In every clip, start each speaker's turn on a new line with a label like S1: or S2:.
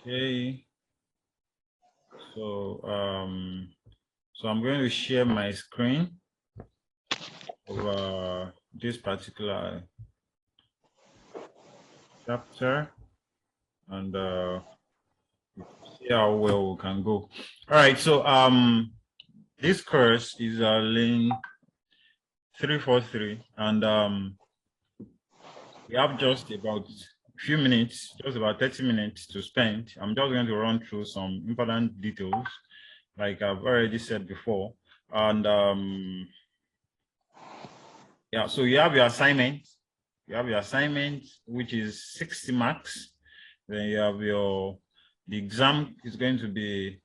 S1: Okay. So I'm going to share my screen of this particular chapter, and see how well we can go. All right. So this course is LIN 343, and we have just about a few minutes, just about 30 minutes to spend. I'm just going to run through some important details, like I've already said before. And yeah, so you have your assignment. You have your assignment, which is 60 marks. Then you have the exam is going to be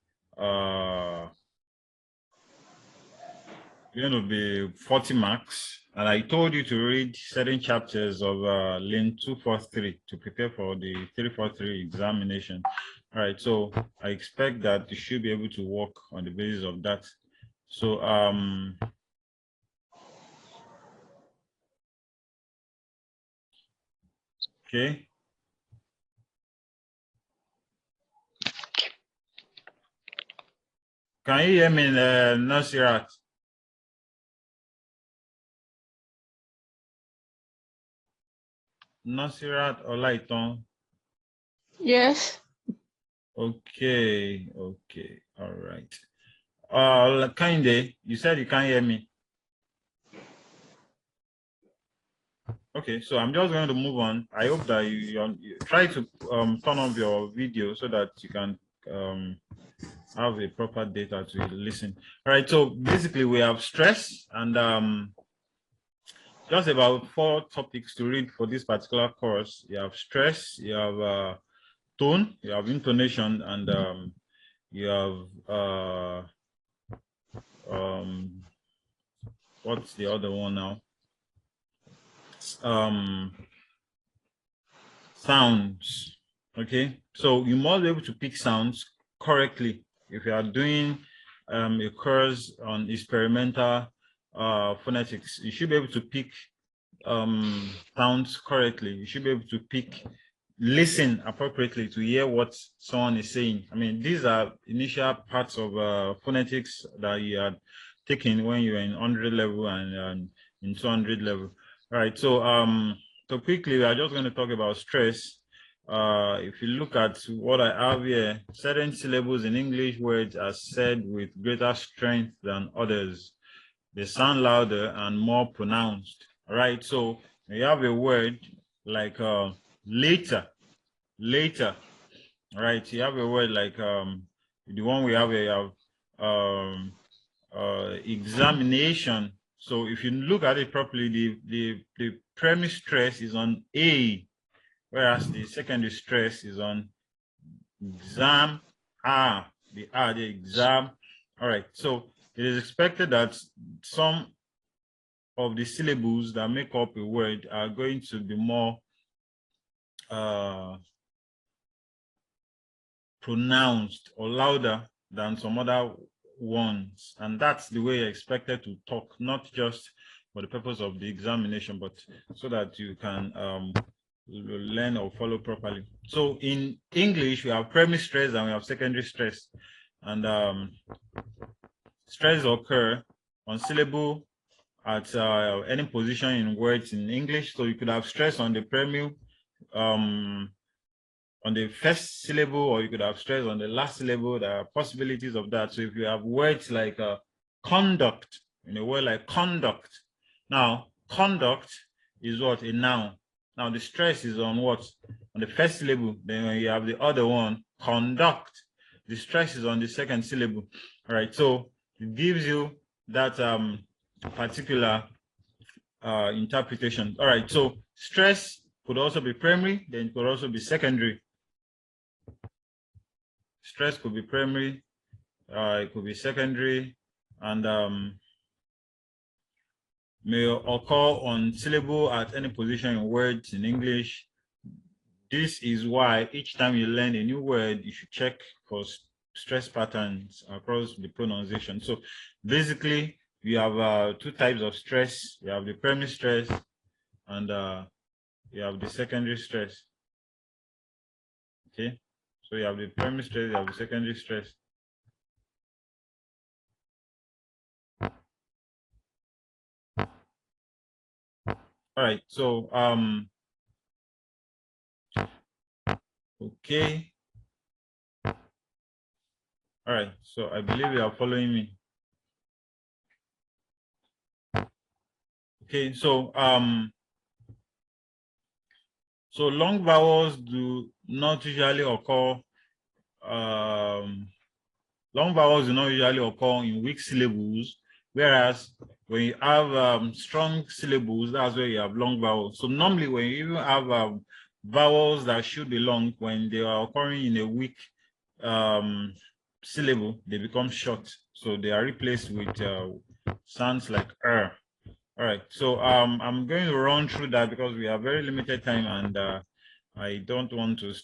S1: 40 marks. And I told you to read certain chapters of LIN 243 to prepare for the 343 examination. All right, so I expect that you should be able to work on the basis of that. So okay. Can you hear me, Nasirat? Nasirat Olaiton?
S2: Yes.
S1: Okay, okay, all right. Kinde, you said you can't hear me. Okay, so I'm just going to move on. I hope that you try to turn off your video so that you can have a proper data to listen. All right, so basically we have stress and just about 4 topics to read for this particular course. You have stress, you have tone, you have intonation, and you have what's the other one now? Sounds. Okay, so you must be able to pick sounds correctly. If you are doing a course on experimental phonetics, you should be able to pick sounds correctly. You should be able to listen appropriately to hear what someone is saying. I mean, these are initial parts of phonetics that you had taken when you were in 100 level and in 200 level. All right, so quickly, we are just going to talk about stress. If you look at what I have here, certain syllables in English words are said with greater strength than others. They sound louder and more pronounced. All right, so you have a word like later. All right, you have a word like the one we have here, examination. So if you look at it properly, the primary stress is on A, whereas the secondary stress is on exam. The exam. All right, so it is expected that some of the syllables that make up a word are going to be more pronounced or louder than some other ones, and that's the way you're expected to talk, not just for the purpose of the examination, but so that you can learn or follow properly. So in English, we have primary stress and we have secondary stress, and stress occur on syllable at any position in words in English. So you could have stress on the primary on the first syllable, or you could have stress on the last syllable. There are possibilities of that. So if you have words like conduct, in a word like conduct, now conduct is what? A noun. Now the stress is on what? On the first syllable. Then when you have the other one, conduct, the stress is on the second syllable. All right, so it gives you that particular interpretation. All right, so stress could also be primary, then it could also be secondary. Stress could be primary, it could be secondary, and may occur on syllable at any position in words in English. This is why each time you learn a new word, you should check for stress patterns across the pronunciation. So basically, we have 2 types of stress. You have the primary stress and you have the secondary stress. Okay, So you have the primary stress, you have the secondary stress. All right, so okay. All right, so I believe you are following me. Okay, so long vowels do not usually occur. Long vowels do not usually occur in weak syllables, whereas when you have strong syllables, that's where you have long vowels. So normally when you even have vowels that should be long, when they are occurring in a weak syllable, they become short. So they are replaced with sounds like er. All right, so I'm going to run through that because we have very limited time, and I don't want to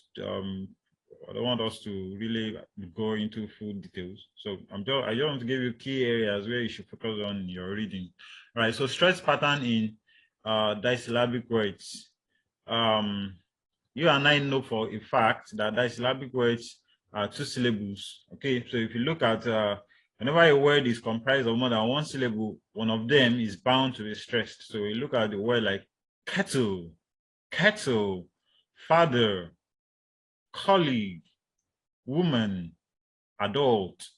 S1: I don't want us to really go into full details. So I just want to give you key areas where you should focus on in your reading. All right, so stress pattern in disyllabic words. You and I know for a fact that disyllabic words are 2 syllables. Okay, so if you look at whenever a word is comprised of more than 1 syllable, one of them is bound to be stressed. So you look at the word like kettle, kettle, father, colleague, woman, adult.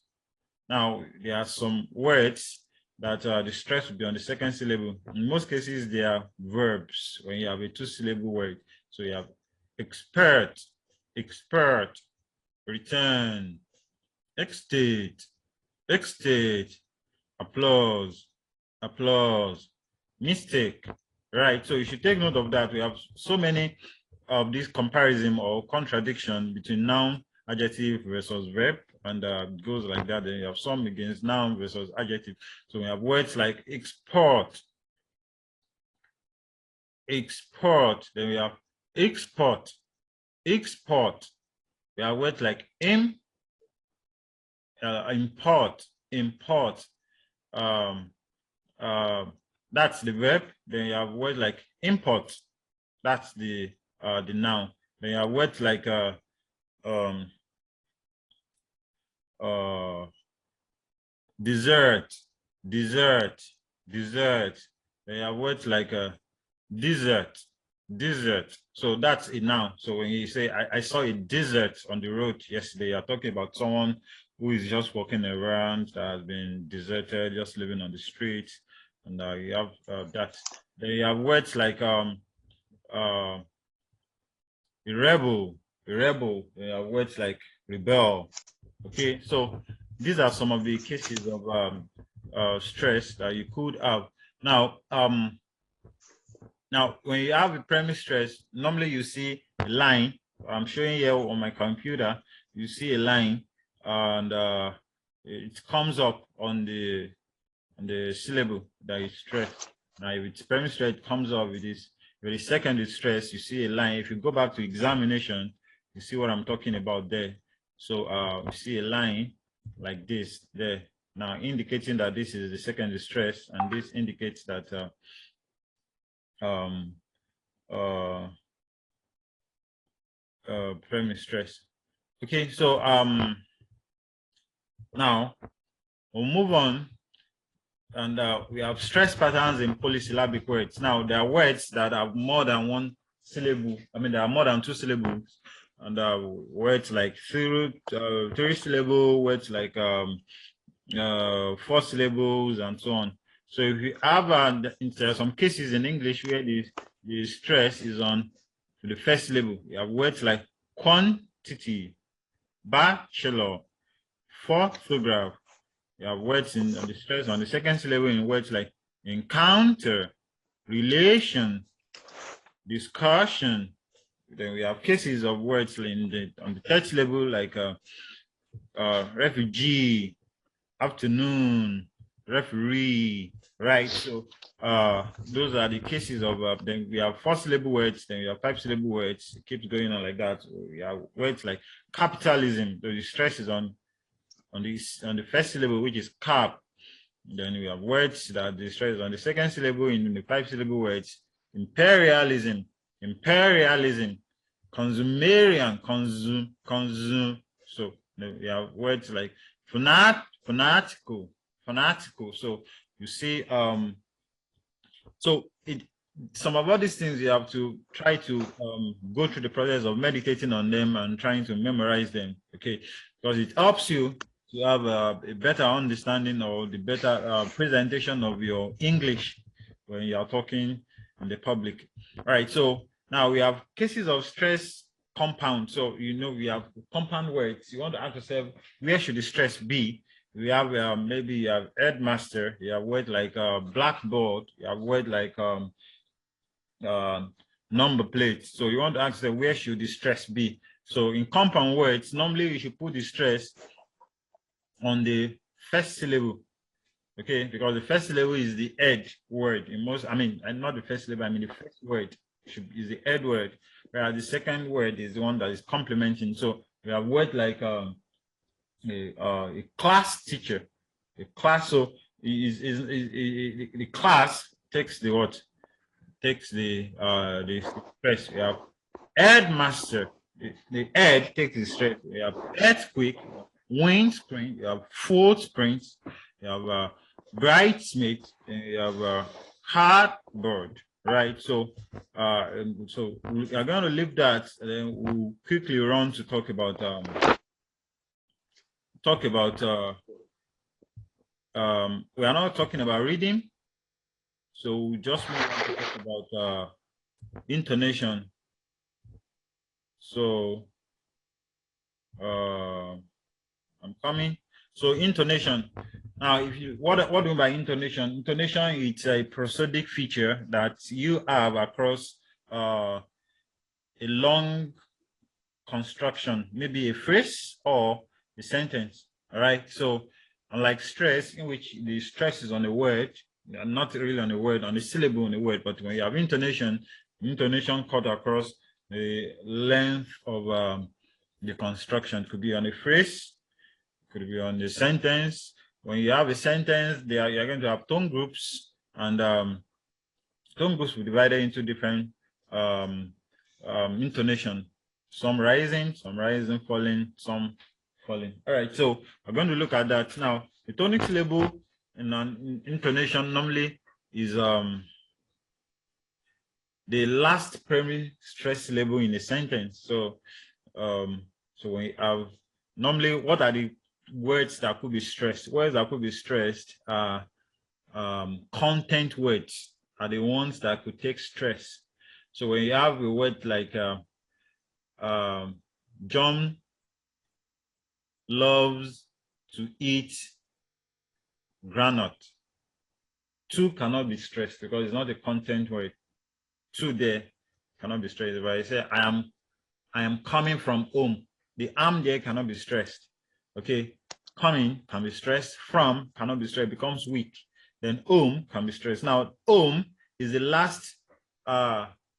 S1: Now, there are some words that the stress will be on the second syllable. In most cases, they are verbs when you have a 2-syllable word. So you have expert, expert, return, extate, extate, applause, applause, mistake, right? So you should take note of that. We have so many of this comparison or contradiction between noun, adjective versus verb, and it goes like that. Then you have some against noun versus adjective. So we have words like export, export. Then we have export, export. We have words like import, import. That's the verb. Then you have words like import. That's the noun. Then you have words like dessert, dessert, dessert. They have words like dessert, dessert. So that's a noun. So when you say, I saw a dessert on the road yesterday, you're talking about someone who is just walking around, that has been deserted, just living on the street. And you have that. Then you have words like a rebel, a rebel. You have words like rebel. Okay, so these are some of the cases of stress that you could have. Now, when you have a primary stress, normally you see a line. I'm showing here on my computer. You see a line, and it comes up on the syllable that is stressed. Now, if it's primary stress, it comes up with this. With the secondary stress, you see a line. If you go back to examination, you see what I'm talking about there. So you see a line like this there. Now, indicating that this is the secondary stress, and this indicates that primary stress. Okay, so now we'll move on, and we have stress patterns in polysyllabic words. Now, there are words that have more than 1 syllable. I mean, there are more than 2 syllables, and words like 3-syllable, words like 4 syllables, and so on. So if you have there are some cases in English where the stress is on the first syllable. You have words like quantity, bachelor, photograph. You have words on the stress on the second syllable in words like encounter, relation, discussion. Then we have cases of words on the third syllable like refugee, afternoon, referee, right? So those are the cases of then we have 4-syllable words, then we have 5-syllable words. It keeps going on like that. So we have words like capitalism. So the stress is on the first syllable, which is cap. Then we have words that the stress is on the second syllable in the 5-syllable words. Imperialism, imperialism. consumerian, consume. So we have words like fanatical. So you see, so some of all these things you have to try to go through the process of meditating on them and trying to memorize them, okay? Because it helps you to have a better understanding or the better presentation of your English when you are talking in the public. All right, so now we have cases of stress compound. So, we have compound words. You want to ask yourself, where should the stress be? We have maybe you have headmaster, you have word like blackboard, you have word like number plate. So you want to ask where should the stress be? So in compound words, normally you should put the stress on the first syllable, okay? Because the first syllable is the head word in most, not the first syllable, the first word is the head word, whereas the second word is the one that is complementing. So we have word like a class teacher, a class. So the class takes the what? Takes the stress. We have headmaster. The head takes the stress. We have earthquake, windscreen. You have footprints. You have bridesmaid. And you have cardboard. Right. So so we are going to leave that, and then we'll quickly run to talk about we are not talking about reading, so we just want to talk about intonation. So I'm coming. So intonation. Now, if you what do you mean by intonation? Intonation, it's a prosodic feature that you have across a long construction, maybe a phrase or a sentence. All right. So unlike stress, in which the stress is on the word, not really on the word, on the syllable in the word, but when you have intonation cut across the length of the construction. It could be on a phrase, could be on the sentence. When you have a sentence, you're going to have tone groups, and tone groups will be divided into different intonation. Some rising, falling, some falling. All right, so we're going to look at that now. The tonic syllable in an intonation normally is the last primary stress syllable in a sentence. So so when you have normally, what are the words that could be stressed? Words that could be stressed are content words, are the ones that could take stress. So when you have a word like John loves to eat granite, two cannot be stressed because it's not a content word. Two there cannot be stressed. If I say I am coming from home, the am there cannot be stressed. Okay, coming can be stressed, from cannot be stressed, becomes weak. Then home can be stressed. Now home is the last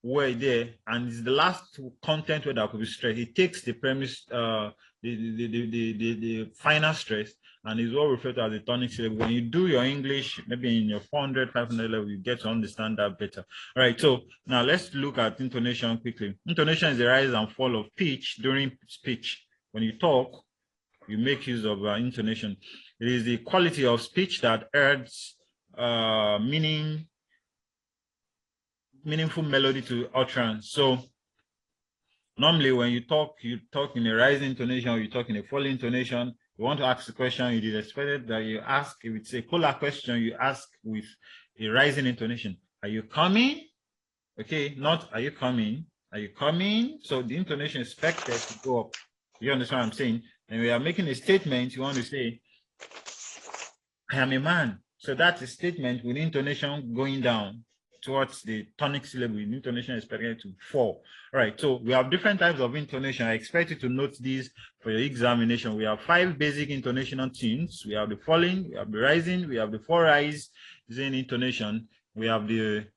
S1: word there, and it's the last content word that could be stressed. It takes the premise, the final stress, and is what referred to as the tonic syllable. When you do your English, maybe in your 400, 500 level, you get to understand that better. All right, so now let's look at intonation quickly. Intonation is the rise and fall of pitch during speech. When you talk, you make use of intonation. It is the quality of speech that adds meaningful melody to utterance. So normally when you talk in a rising intonation, or you talk in a falling intonation. You want to ask a question, it is expected that you ask, if it's a polar question, you ask with a rising intonation. Are you coming? Okay, not are you coming? Are you coming? So the intonation is expected to go up. You understand what I'm saying? And we are making a statement, you want to say, I am a man. So that's a statement with intonation going down towards the tonic syllable. The intonation is expected to fall. All right, so we have different types of intonation. I expect you to note these for your examination. We have 5 basic intonational tunes. We have the falling, we have the rising, we have the 4 rise in intonation, we have the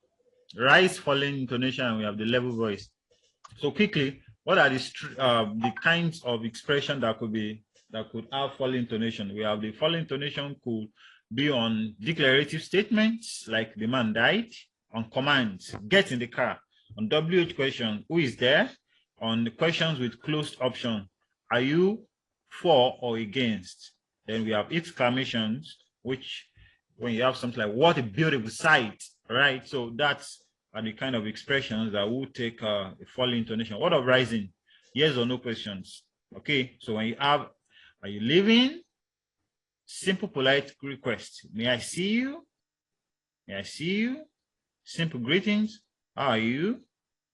S1: rise falling intonation, and we have the level voice. So quickly, what are the kinds of expression that could have falling intonation? We have the falling intonation could be on declarative statements like the man died, on commands, get in the car, on WH question, who is there, on the questions with closed option, are you for or against? Then we have exclamations, which when you have something like what a beautiful sight, right? So that's the kind of expressions that will take a falling intonation. What of rising? Yes or no questions. Okay, so when you have, are you leaving? Simple polite request. May I see you? May I see you? Simple greetings. How are you?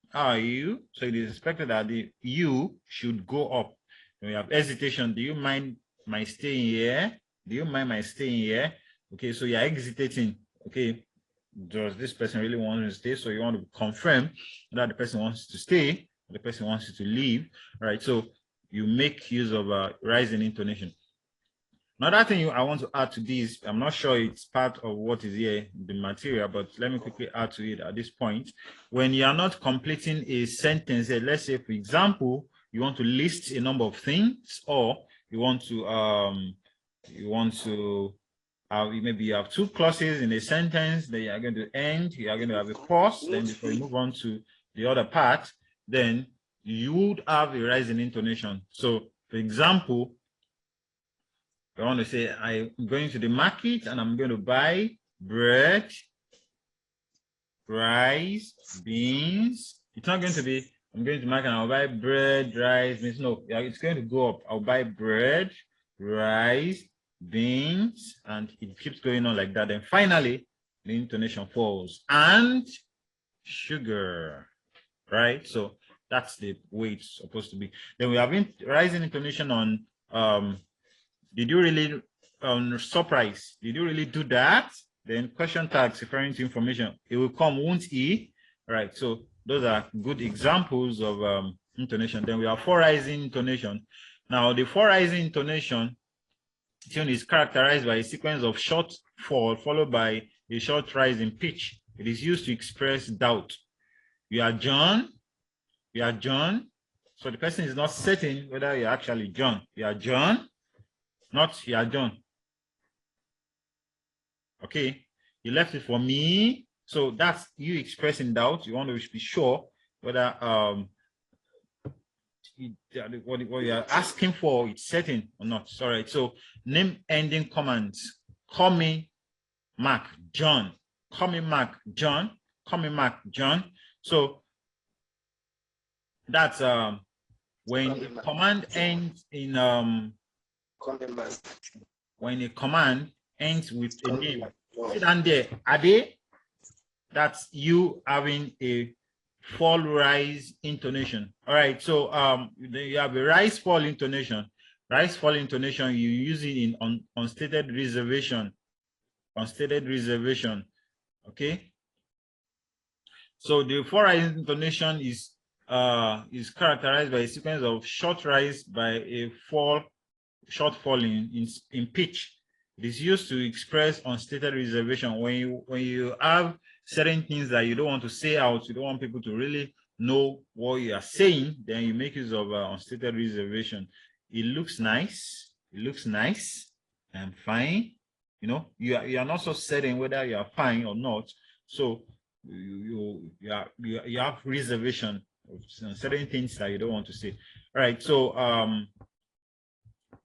S1: How are you? So it is expected that the you should go up. When you have hesitation, do you mind my staying here? Do you mind my staying here? Okay, so you're hesitating. Okay, does this person really want to stay? So you want to confirm that the person wants to stay, or the person wants you to leave. All right, so you make use of a rising intonation. Another thing I want to add to this, I'm not sure it's part of what is here, the material, but let me quickly add to it at this point. When you are not completing a sentence, let's say, for example, you want to list a number of things, or you want to maybe you have two clauses in a sentence that you are going to end, you are going to have a pause, then before you move on to the other part, then you would have a rising intonation. So, for example, I want to say I'm going to the market and I'm going to buy bread, rice, beans. It's not going to be, I'm going to the market and I'll buy bread, rice, beans. No, it's going to go up. I'll buy bread, rice, beans, and it keeps going on like that. And finally, the intonation falls. And sugar, right? So that's the way it's supposed to be. Then we have rising intonation on did you really surprise? Did you really do that? Then question tags referring to information. It will come, won't he? Right. So those are good examples of intonation. Then we have four rising intonation. Now the four rising intonation tune is characterized by a sequence of short fall followed by a short rise in pitch. It is used to express doubt. You are John. You are John. So the person is not certain whether you're actually John. You are John. Not you are John. Okay, you left it for me. So that's you expressing doubt. You want to be sure whether what you are asking for is certain or not. Sorry. So name ending commands. Call me Mark John. Call me Mark John. Call me Mark John. So that's when a command ends in when a command ends with a name. Sit down there, Ade. That's you having a fall rise intonation. All right, so you have a rise fall intonation. Rise fall intonation, you use it in unstated reservation. Unstated reservation. Okay. So the fall rise intonation is characterized by a sequence of short rise by a short fall in pitch. It is used to express unstated reservation. When you have certain things that you don't want to say out, you don't want people to really know what you are saying, then you make use of unstated reservation. It looks nice. It looks nice. I'm fine. You know, you are not so certain whether you are fine or not. So you have reservation of certain things that you don't want to say. All right. So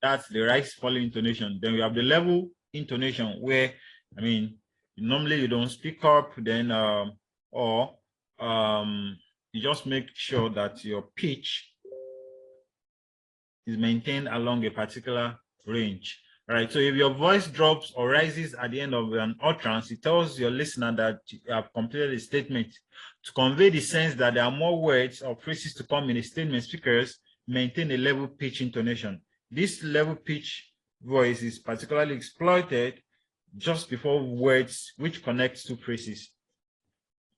S1: that's the rise falling intonation. Then we have the level intonation where, I mean, normally you don't speak up, then you just make sure that your pitch is maintained along a particular range. All right, so if your voice drops or rises at the end of an utterance, it tells your listener that you have completed a statement. To convey the sense that there are more words or phrases to come in a statement, speakers maintain a level pitch intonation. This level pitch voice is particularly exploited just before words which connect two phrases.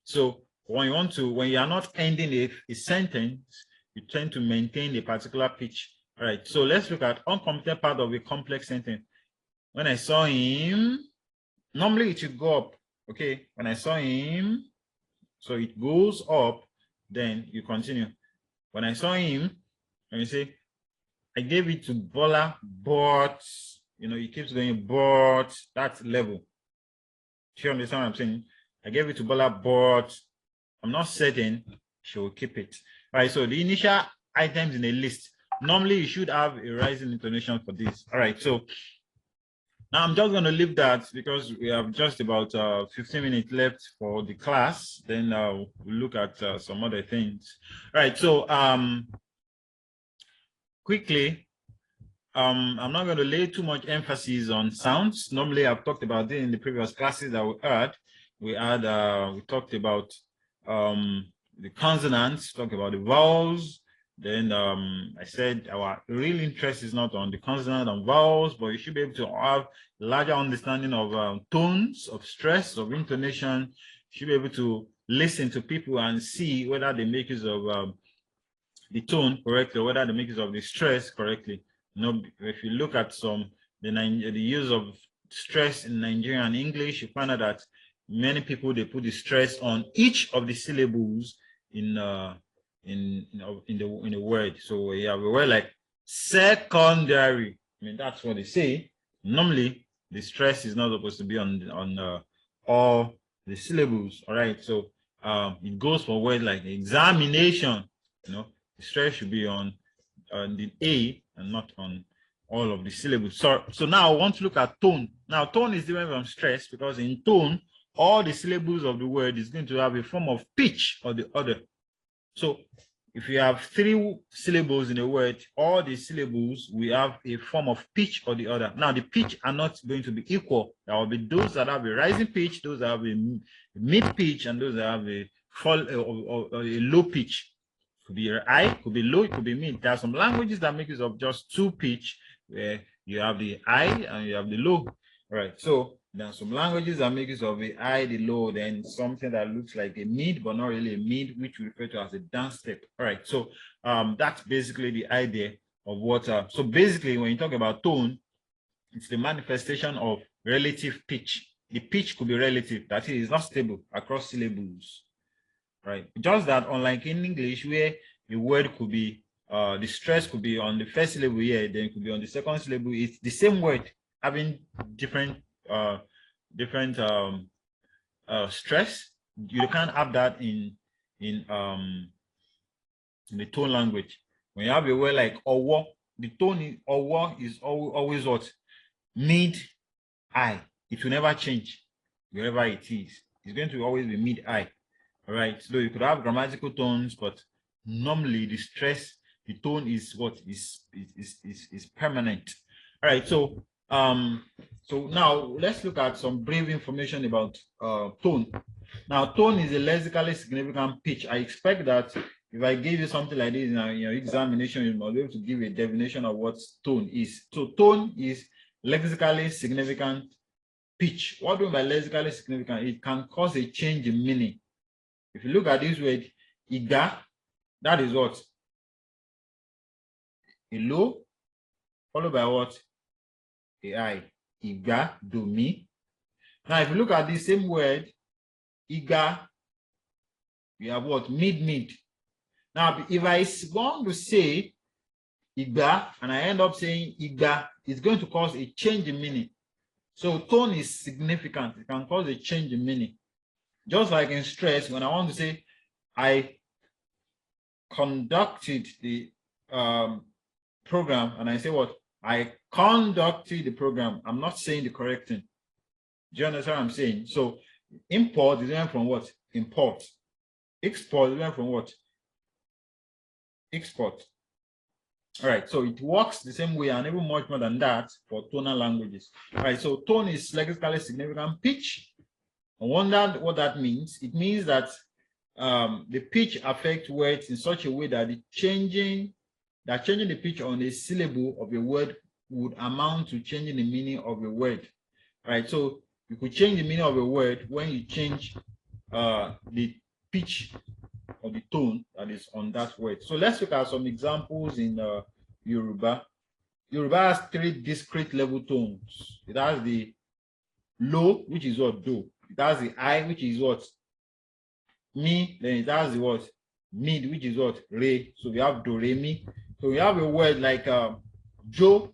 S1: So when you are not ending a sentence, you tend to maintain a particular pitch. All right, so let's look at uncompleted part of a complex sentence. When I saw him, normally it should go up. Okay, when I saw him, so it goes up, then you continue. When I saw him, and you say, I gave it to Bola, but, you know, it keeps going, but that's level. Do you understand what I'm saying? I gave it to Bola, but I'm not certain she will keep it. All right, so the initial items in a list. Normally, you should have a rising intonation for this. All right, so now I'm just going to leave that because we have just about 15 minutes left for the class. Then we'll look at some other things. All right, so quickly, I'm not going to lay too much emphasis on sounds. Normally, I've talked about it in the previous classes that we had. We talked about the consonants, talked about the vowels. Then I said our real interest is not on the consonant and vowels, but you should be able to have a larger understanding of tones, of stress, of intonation. You should be able to listen to people and see whether they make use of the tone correctly, or whether they make use of the stress correctly. You know, if you look at the use of stress in Nigerian English, you find out that many people, they put the stress on each of the syllables in the word. So you have a word like secondary. I mean, that's what they say. Normally, the stress is not supposed to be on all the syllables. All right. So it goes for words like examination. You know, the stress should be on the A and not on all of the syllables. So now I want to look at tone. Now, tone is different from stress because in tone, all the syllables of the word is going to have a form of pitch or the other. So if you have 3 syllables in a word, all the syllables will have a form of pitch or the other. Now, the pitch are not going to be equal. There will be those that have a rising pitch, those that have a mid pitch, and those that have a low pitch. Could be high, could be low, it could be mid. There are some languages that make use of just 2 pitch, where you have the high and you have the low. All right, so there are some languages that make use of the high, the low, then something that looks like a mid, but not really a mid, which we refer to as a down step. All right, so that's basically the idea of what. So basically, when you talk about tone, it's the manifestation of relative pitch. The pitch could be relative, that is, it's not stable across syllables. Right, just that unlike in English, where the word could be the stress could be on the first syllable here, then it could be on the second syllable. It's the same word having different stress. You can't have that in the tone language. When you have a word like owo, the tone in owo is always what? Mid high. It will never change wherever it is. It's going to always be mid high. All right, so you could have grammatical tones, but normally the stress, the tone is what is permanent. All right, so so now let's look at some brief information about tone. Now, tone is a lexically significant pitch. I expect that if I give you something like this in your examination, you must be able to give a definition of what tone is. So tone is lexically significant pitch. What do you mean by lexically significant? It can cause a change in meaning. If you look at this word, iga, that is what? A low, followed by what? A high. Iga, do, mi. Now, if you look at the same word, iga, we have what? Mid, mid. Now, if I want to say iga, and I end up saying iga, it's going to cause a change in meaning. So tone is significant. It can cause a change in meaning. Just like in stress, when I want to say, I conducted the program, and I say what? I conducted the program. I'm not saying the correct thing. Do you understand what I'm saying? So import is different from what? Import. Export is different from what? Export. All right, so it works the same way and even much more than that for tonal languages. All right, so tone is lexically significant pitch. I wonder what that means. It means that the pitch affects words in such a way that changing the pitch on a syllable of a word would amount to changing the meaning of a word. All right, so you could change the meaning of a word when you change the pitch or the tone that is on that word. So let's look at some examples in Yoruba. Yoruba has 3 discrete level tones. It has the low, which is what? Do. It has the high, which is what? Mi. Then it has the what? Mid, which is what? Re. So we have do, re, mi. So we have a word like Jo,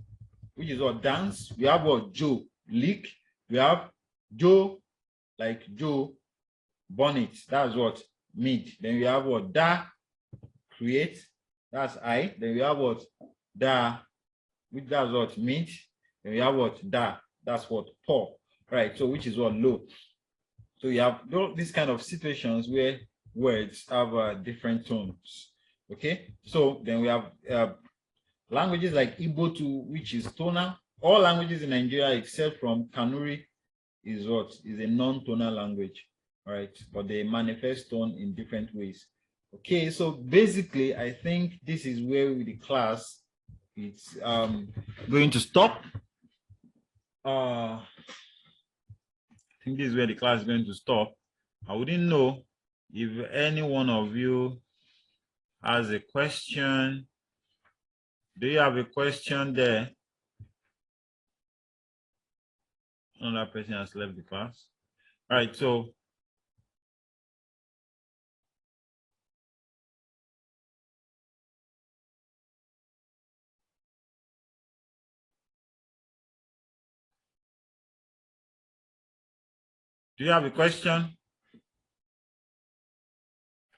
S1: which is what? Dance. We have what? Jo, lick. We have Jo, like Joe, bonnet. That's what? Mid. Then we have what? Da, create. That's I. Then we have what? Da, which that's what? Meet. Then we have what? Da, that's what? Poor. Right. So which is what? Low. So you have these kind of situations where words have different tones. Okay. So then we have languages like Igbo too, which is tonal. All languages in Nigeria except from Kanuri is what? Is a non-tonal language, right? But they manifest tone in different ways. Okay, so basically, I think this is where the class it's going to stop. I think this is where the class is going to stop. I wouldn't know if any one of you has a question. Do you have a question there? Another person has left the class. All right, so do you have a question?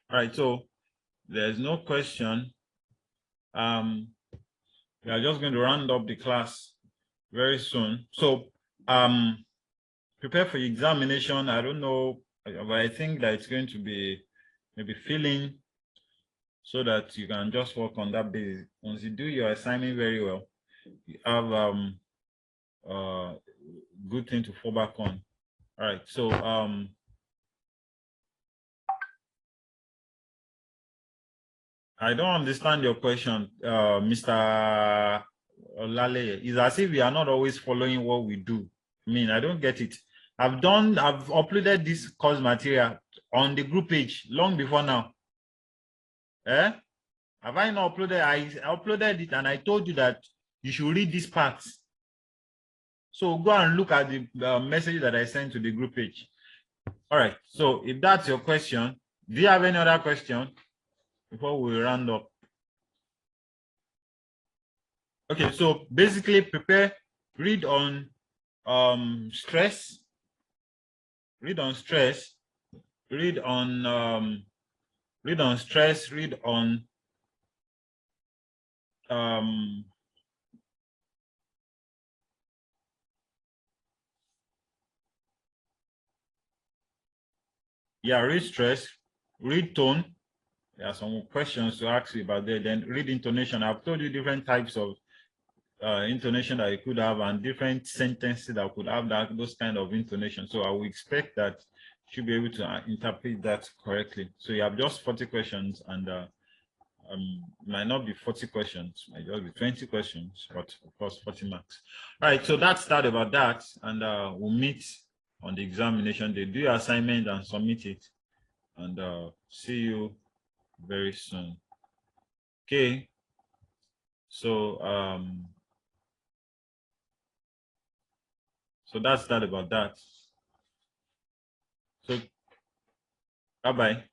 S1: All right, so there's no question. We are just going to round up the class very soon. So prepare for your examination. I don't know, but I think that it's going to be maybe filling so that you can just work on that basis. Once you do your assignment very well, you have good thing to fall back on. All right, so I don't understand your question, Mr. Olale. It's as if we are not always following what we do. I mean, I don't get it. I've uploaded this course material on the group page long before now. Eh? Have I not uploaded? I uploaded it and I told you that you should read this part. So go and look at the message that I sent to the group page. All right. So if that's your question, do you have any other question before we round up? Okay, so basically prepare, read on stress, read on stress, read on stress, read on yeah, read stress, read tone. There are some questions to ask you about there. Then read intonation. I've told you different types of intonation that you could have and different sentences that could have those kind of intonation. So I will expect that you should be able to interpret that correctly. So you have just 40 questions and might not be 40 questions, might just be 20 questions, but of course 40 marks. All right, so that's that about that, and we'll meet on the examination day. Do your assignment and submit it, and see you very soon. Okay, so so that's that about that. So bye bye.